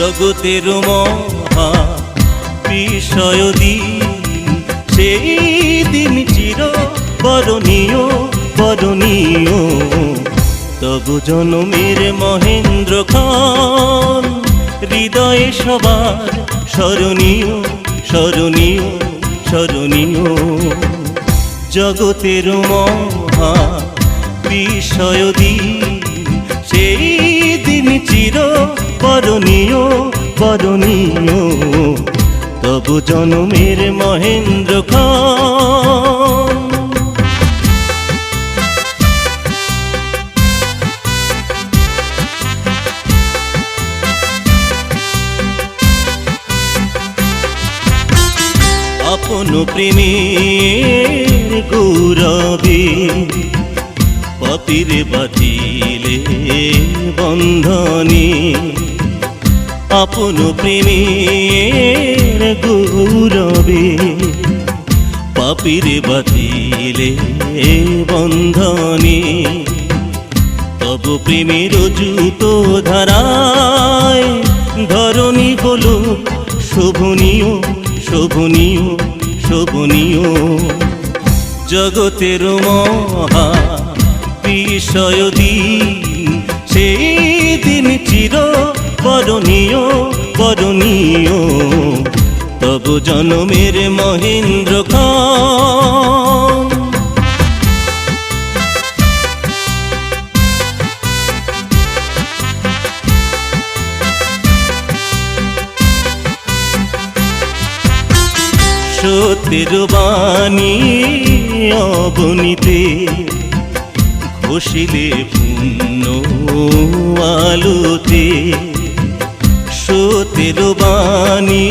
জগতের মহা বিষয় দিন, সেই দিন চির বরণীয় বরণীয়। তবু জনমের মহেন্দ্র খন হৃদয়ে সবার স্মরণীয় স্মরণীয় স্মরণীয়। জগতের মহা বিষয় দিন, সেই দিন চির বরণীয় বরণীয়। তবু জনমের মহেন্দ্র খন। আপন প্রেমের গৌরবে পাপীর বাঁধিলে বন্ধনে। আপন প্রেমের গৌরবে পাপীর বাঁধিলে বন্ধনে। তব প্রেমের জুত ধারায় ধরণী হলো শোভনীয় শোভনীয় শোভনীয়। জগতের মহা বিষয় দিন, সেই দিন চির বরণীয় বরণীয়। তব জনমের মহেন্দ্র খন। সত্যের বাণী অবনীতে ঘষিলে পুণ্য আলোতে। সত্যের বাণী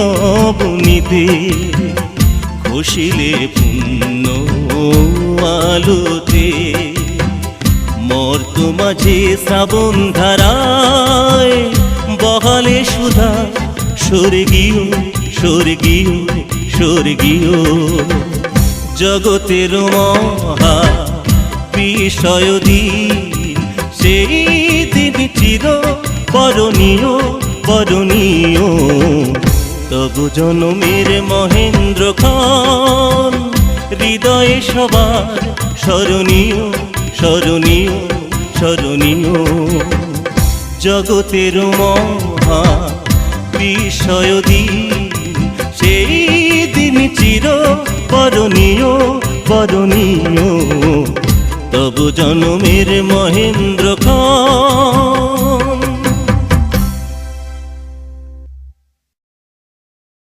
অবনীতে ঘষিলে পুণ্য আলোতে। মর্ত মাঝে শ্রাবণ ধারায় বহালে সুধা স্বর্গীয় স্বর্গীয় স্বর্গীয়। জগতের মহা বিষয় দিন, সেই দিন চির বরণীয় বরণীয়। তবু জনমের মহেন্দ্র খন হৃদয়ে সবার স্মরণীয় স্মরণীয় স্মরণীয়। জগতের মহা বিষয় দিন, সেই দিন চির বরণীয় বরণীয়। তবু জনমের মহেন্দ্র